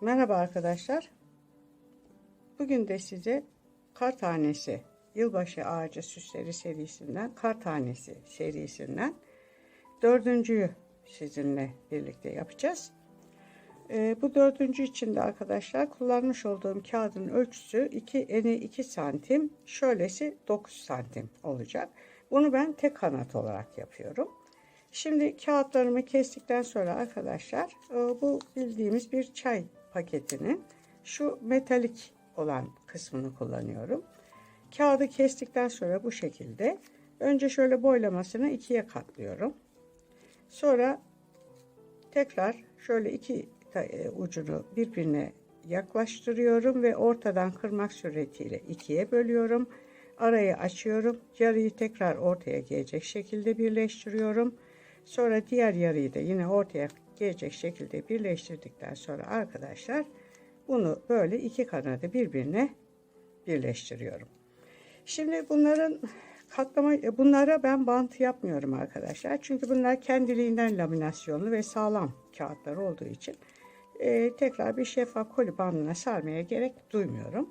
Merhaba arkadaşlar. Bugün de size kar tanesi, yılbaşı ağacı süsleri serisinden, kar tanesi serisinden dördüncüyü sizinle birlikte yapacağız. Bu dördüncü için de arkadaşlar kullanmış olduğum kağıdın ölçüsü eni 2 santim, şöylesi 9 santim olacak. Bunu ben tek kanat olarak yapıyorum. Şimdi kağıtlarımı kestikten sonra arkadaşlar bu bildiğimiz bir çay paketinin şu metalik olan kısmını kullanıyorum. Kağıdı kestikten sonra bu şekilde önce şöyle boylamasını ikiye katlıyorum. Sonra tekrar şöyle iki ucunu birbirine yaklaştırıyorum ve ortadan kırmak suretiyle ikiye bölüyorum. Arayı açıyorum. Yarıyı tekrar ortaya gelecek şekilde birleştiriyorum. Sonra diğer yarıyı da yine ortaya gelecek şekilde birleştirdikten sonra arkadaşlar bunu böyle iki kanadı birbirine birleştiriyorum. Şimdi bunlara ben bant yapmıyorum arkadaşlar. Çünkü bunlar kendiliğinden laminasyonlu ve sağlam kağıtlar olduğu için tekrar bir şeffaf koli bandına sarmaya gerek duymuyorum.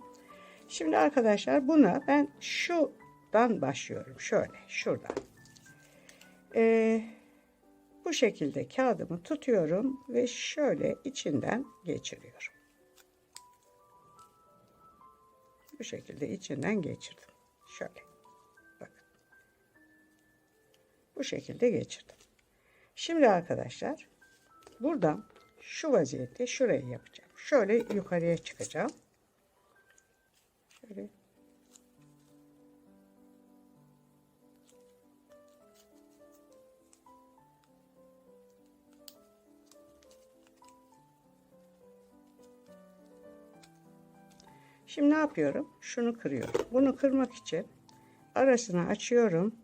Şimdi arkadaşlar buna ben şuradan başlıyorum. Şöyle şuradan. Bu şekilde kağıdımı tutuyorum ve şöyle içinden geçiriyorum. Bu şekilde içinden geçirdim. Şöyle. Bakın. Bu şekilde geçirdim. Şimdi arkadaşlar buradan şu vaziyette şurayı yapacağım. Şöyle yukarıya çıkacağım. Şöyle. Şimdi ne yapıyorum? Şunu kırıyorum. Bunu kırmak için arasını açıyorum.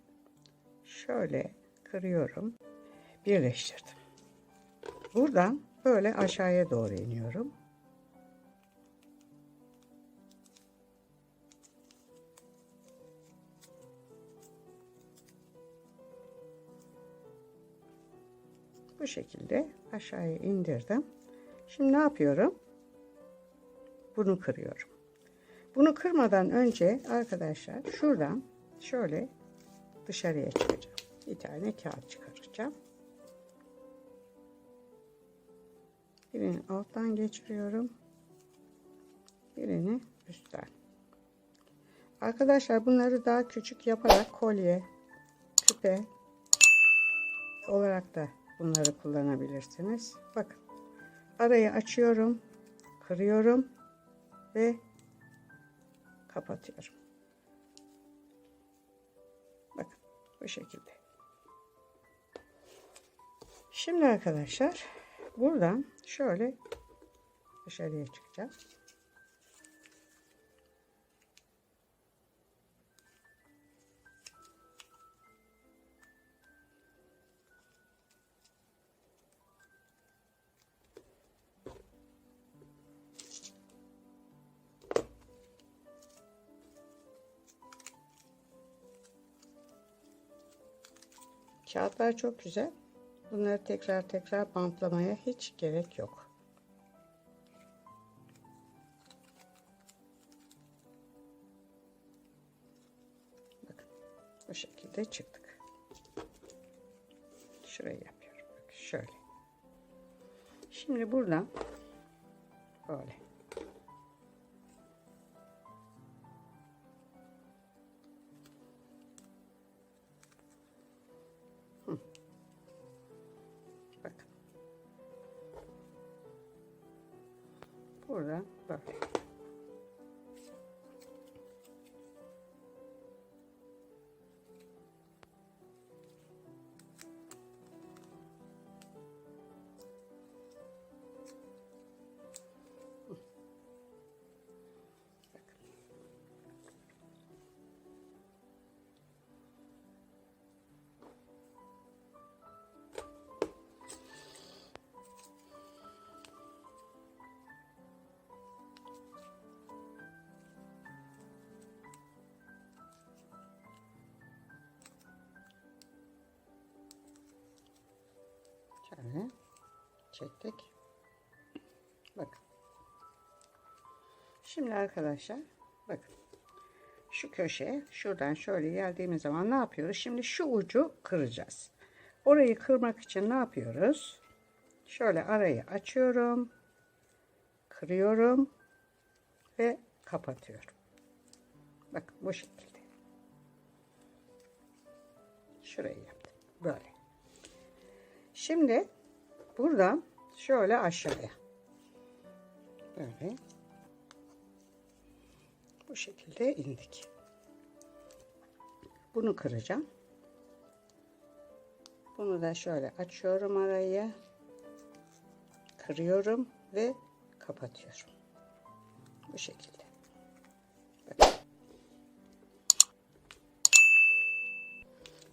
Şöyle kırıyorum. Birleştirdim. Buradan böyle aşağıya doğru iniyorum. Bu şekilde aşağıya indirdim. Şimdi ne yapıyorum? Bunu kırıyorum. Bunu kırmadan önce arkadaşlar şuradan şöyle dışarıya çıkacağım. Bir tane kağıt çıkaracağım. Birini alttan geçiriyorum. Birini üstten. Arkadaşlar bunları daha küçük yaparak kolye, küpe olarak da bunları kullanabilirsiniz. Bakın. Arayı açıyorum. Kırıyorum. Ve kapatıyorum. Bakın bu şekilde. Şimdi arkadaşlar buradan şöyle dışarıya çıkacağım. Kağıtlar çok güzel. Bunları tekrar bantlamaya hiç gerek yok. Bakın bu şekilde çıktık. Şurayı yapıyorum. Bakın şöyle. Şimdi buradan böyle. Bakın. Buradan böyle. Şöyle çektik. Bakın Şimdi arkadaşlar bakın. Şu köşeye şuradan şöyle geldiğimiz zaman ne yapıyoruz? Şimdi şu ucu kıracağız. Orayı kırmak için ne yapıyoruz? Şöyle arayı açıyorum. Kırıyorum. Ve kapatıyorum. Bakın bu şekilde. Şurayı yaptım. Böyle. Şimdi buradan şöyle aşağıya. Böyle. Bu şekilde indik. Bunu kıracağım. Bunu da şöyle açıyorum arayı. Kırıyorum ve kapatıyorum. Bu şekilde. Bakın.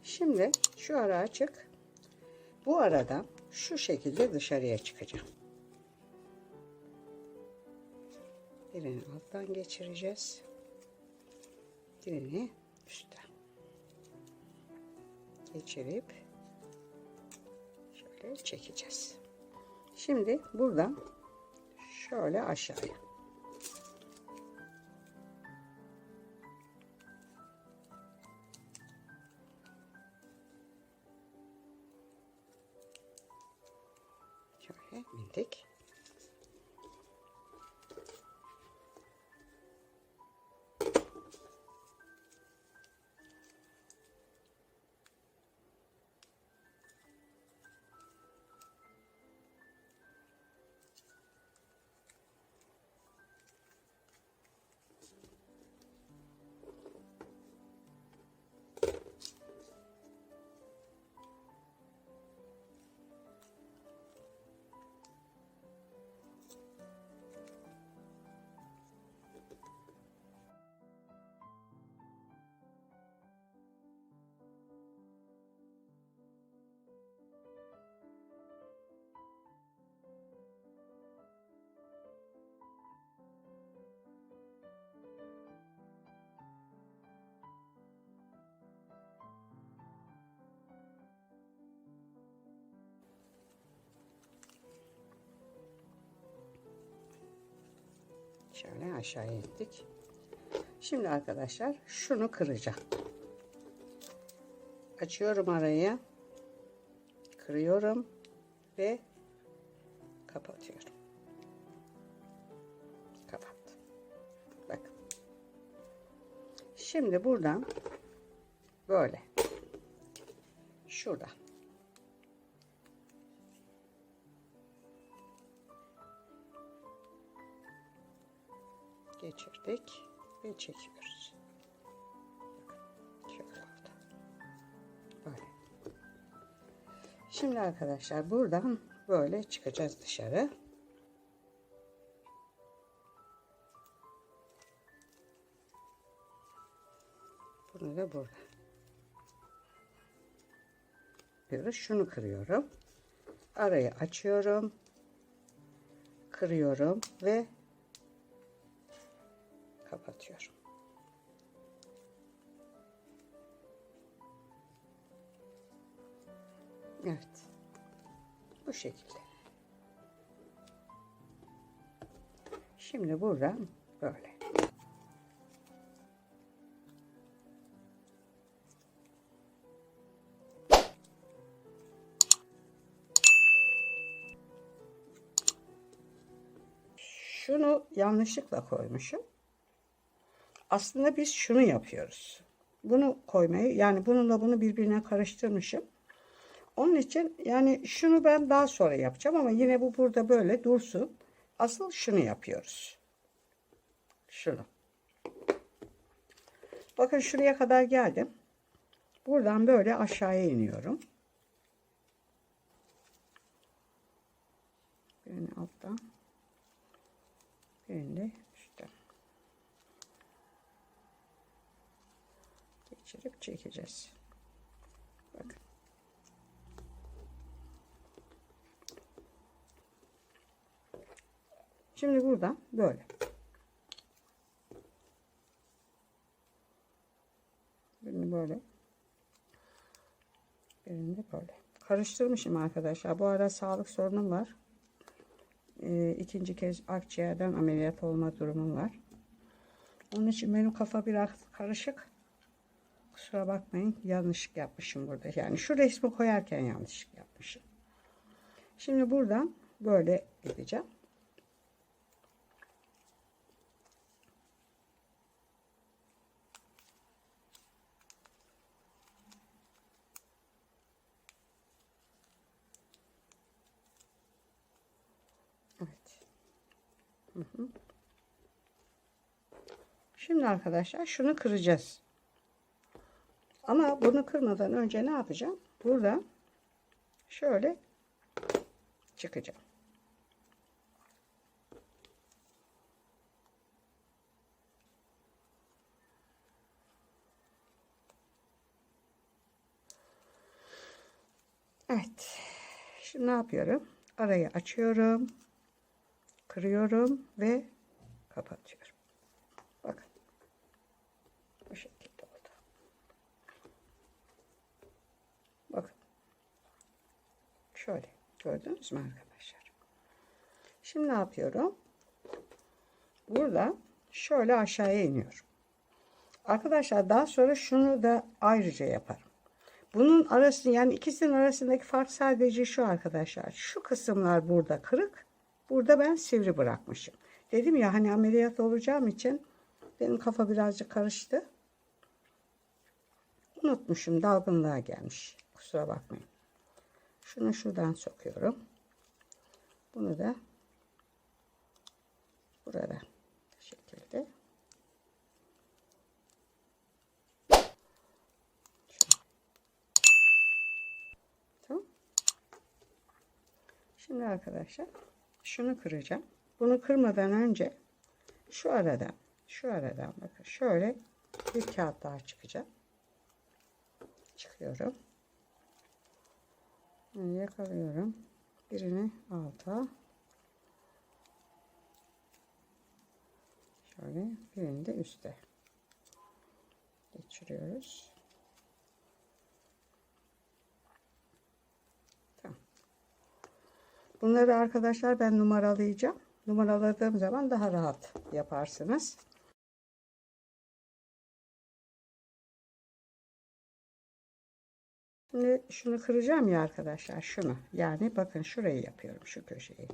Şimdi şu ara açık. Bu arada şu şekilde dışarıya çıkacağım. Birini alttan geçireceğiz. Birini üstten geçirip şöyle çekeceğiz. Şimdi buradan şöyle aşağıya. Şöyle indik. Şöyle aşağıya indik. Şimdi arkadaşlar şunu kıracağım. Açıyorum arayı. Kırıyorum ve kapatıyorum. Kapattım. Bakın. Şimdi buradan böyle. Şuradan. Geçirdik ve çekiyoruz. Şöyle oldu. Böyle. Şimdi arkadaşlar buradan böyle çıkacağız dışarı. Bunu da burada. Yapıyoruz. Şunu kırıyorum. Arayı açıyorum. Kırıyorum ve kapatıyorum. Evet. Bu şekilde. Şimdi buradan böyle. Şunu yanlışlıkla koymuşum. Aslında biz şunu yapıyoruz. Bunu koymayı, yani bununla bunu birbirine karıştırmışım. Onun için yani şunu ben daha sonra yapacağım ama yine bu burada böyle dursun. Asıl şunu yapıyoruz. Şunu. Bakın şuraya kadar geldim. Buradan böyle aşağıya iniyorum. Birini alttan. Birini de üstten. Geçirip çekeceğiz. Bakın. Şimdi buradan böyle. Birini böyle. Birini de böyle. Karıştırmışım arkadaşlar. Bu ara sağlık sorunum var. İkinci kez akciğerden ameliyat olma durumum var. Onun için benim kafa biraz karışık. Kusura bakmayın, yanlışlık yapmışım burada. Yani şu resmi koyarken yanlışlık yapmışım. Şimdi buradan böyle gideceğim. Evet. Şimdi arkadaşlar şunu kıracağız. Ama bunu kırmadan önce ne yapacağım? Buradan şöyle çıkacağım. Evet. Şimdi ne yapıyorum? Arayı açıyorum. Kırıyorum ve kapatıyorum. Bakın. Bu şekilde oldu. Bakın. Şöyle. Gördünüz mü arkadaşlar? Şimdi ne yapıyorum? Burada şöyle aşağıya iniyorum. Arkadaşlar daha sonra şunu da ayrıca yaparım. Bunun arasında, yani ikisinin arasındaki fark sadece şu arkadaşlar. Şu kısımlar burada kırık. Burada ben sivri bırakmışım. Dedim ya hani ameliyat olacağım için benim kafa birazcık karıştı. Unutmuşum, dalgınlığa gelmiş. Kusura bakmayın. Şunu şuradan sokuyorum. Bunu da burada bu şekilde. Tamam. Şimdi arkadaşlar şunu kıracağım. Bunu kırmadan önce şu aradan bakın şöyle bir kağıt daha çıkacak. Çıkıyorum. Yakalıyorum. Birini alta. Şöyle birini de üste. Geçiriyoruz. Tamam. Bunları arkadaşlar ben numaralayacağım. Numaraladığım zaman daha rahat yaparsınız. Şimdi şunu kıracağım ya arkadaşlar, şunu. Yani bakın şurayı yapıyorum, şu köşeyi.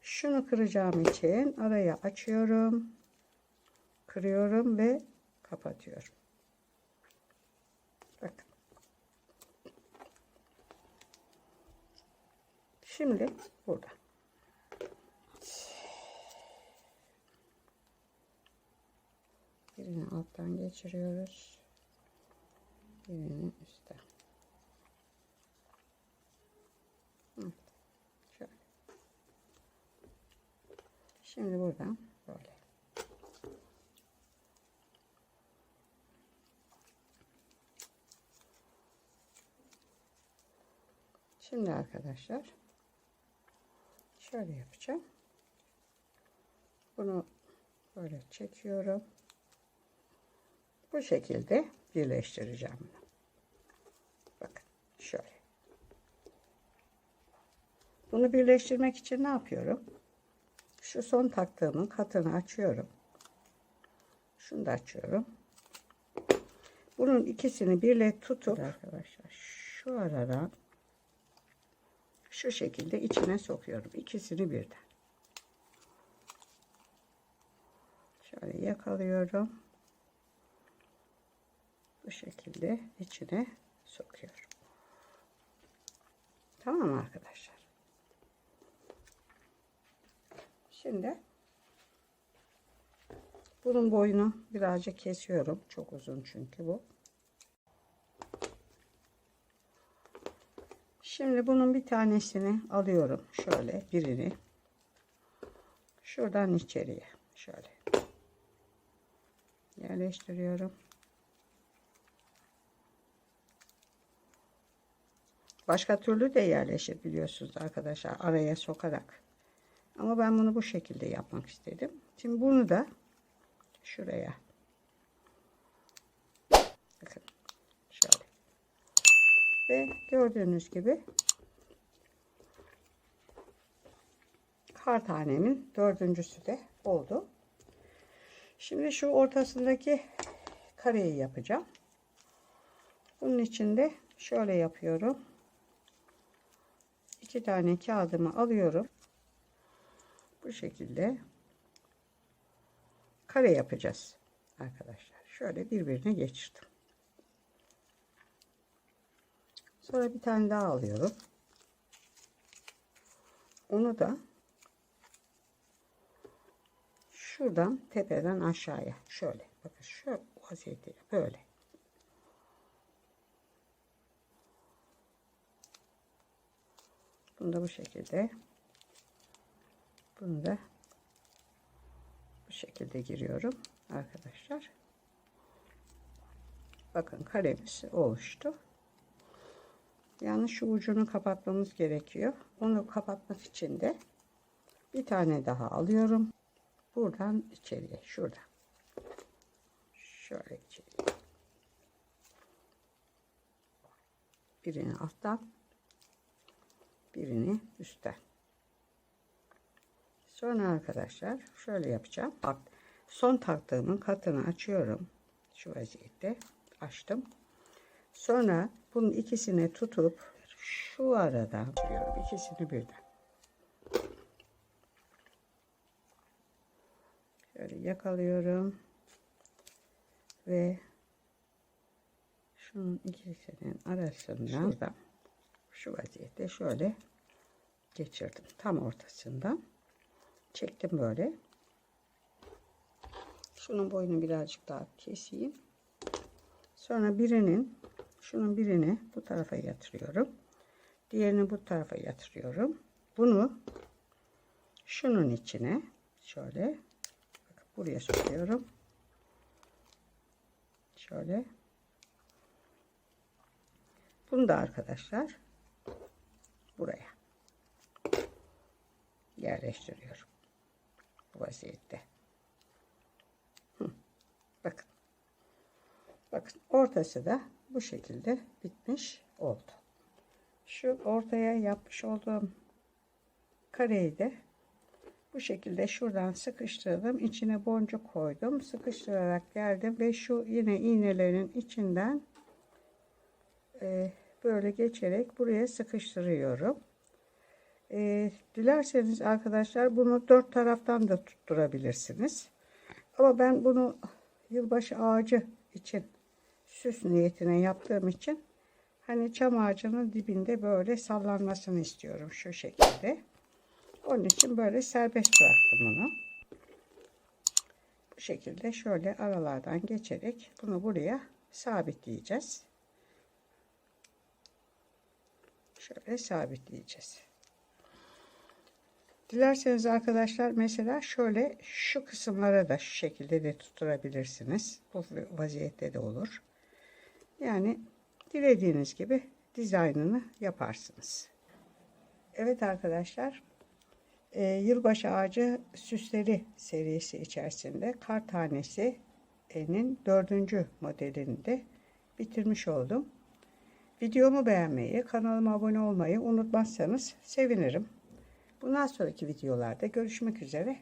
Şunu kıracağım için arayı açıyorum. Kırıyorum ve kapatıyorum. Bakın. Şimdi burada. Birini alttan geçiriyoruz. Birini üstten. Evet. Şöyle. Şimdi buradan böyle. Şimdi arkadaşlar şöyle yapacağım. Bunu böyle çekiyorum. Bu şekilde birleştireceğim bunu. Bakın şöyle. Bunu birleştirmek için ne yapıyorum? Şu son taktığımın katını açıyorum. Şunu da açıyorum. Bunun ikisini birle tutup arkadaşlar şu aradan şu şekilde içine sokuyorum. İkisini birden. Şöyle yakalıyorum. Bu şekilde içine sokuyorum. Tamam mı arkadaşlar? Şimdi bunun boyunu birazcık kesiyorum. Çok uzun çünkü bu. Şimdi bunun bir tanesini alıyorum. Şöyle birini. Şuradan içeriye. Şöyle. Yerleştiriyorum. Başka türlü de yerleşir biliyorsunuz arkadaşlar. Araya sokarak. Ama ben bunu bu şekilde yapmak istedim. Şimdi bunu da şuraya. Bakın. Şöyle. Ve gördüğünüz gibi kar tanemin dördüncüsü de oldu. Şimdi şu ortasındaki kareyi yapacağım. Bunun için de şöyle yapıyorum. 2 tane kağıdımı alıyorum. Bu şekilde kare yapacağız arkadaşlar. Şöyle birbirine geçirdim. Sonra bir tane daha alıyorum. Onu da şuradan tepeden aşağıya şöyle, bakın şu vaziyette böyle. Bunu da bu şekilde, bunu da bu şekilde giriyorum arkadaşlar. Bakın karemiz oluştu. Yani şu ucunu kapatmamız gerekiyor. Onu kapatmak için de bir tane daha alıyorum. Buradan içeriye, şuradan. Şöyle içeriye. Birini alttan, birini üstten. Sonra arkadaşlar şöyle yapacağım. Bak, son taktığımın katını açıyorum. Şu vaziyette açtım. Sonra bunun ikisini tutup şu aradan diyorum, ikisini birden. Şöyle yakalıyorum ve şunun ikisinin arasından şuradan, şu vaziyette şöyle geçirdim. Tam ortasından çektim böyle. Şunun boyunu birazcık daha keseyim. Sonra şunun birini bu tarafa yatırıyorum. Diğerini bu tarafa yatırıyorum. Bunu şunun içine şöyle buraya sokuyorum. Şöyle. Bunu da arkadaşlar buraya yerleştiriyorum. Bu vaziyette. Bakın. Bakın, ortası da bu şekilde bitmiş oldu. Şu ortaya yapmış olduğum kareyi de bu şekilde şuradan sıkıştırdım. İçine boncuk koydum. Sıkıştırarak geldim ve şu yine iğnelerin içinden böyle geçerek buraya sıkıştırıyorum. Dilerseniz arkadaşlar bunu 4 taraftan da tutturabilirsiniz. Ama ben bunu yılbaşı ağacı için süs niyetine yaptığım için hani çam ağacının dibinde böyle sallanmasını istiyorum şu şekilde. Onun için böyle serbest bıraktım bunu. Bu şekilde şöyle aralardan geçerek bunu buraya sabitleyeceğiz. Şöyle sabitleyeceğiz. Dilerseniz arkadaşlar mesela şöyle şu kısımlara da şu şekilde de tutturabilirsiniz. Bu vaziyette de olur. Yani dilediğiniz gibi dizaynını yaparsınız. Evet arkadaşlar, yılbaşı ağacı süsleri serisi içerisinde kar tanesi'nin 4. modelini de bitirmiş oldum. Videomu beğenmeyi, kanalıma abone olmayı unutmazsanız sevinirim. Bundan sonraki videolarda görüşmek üzere.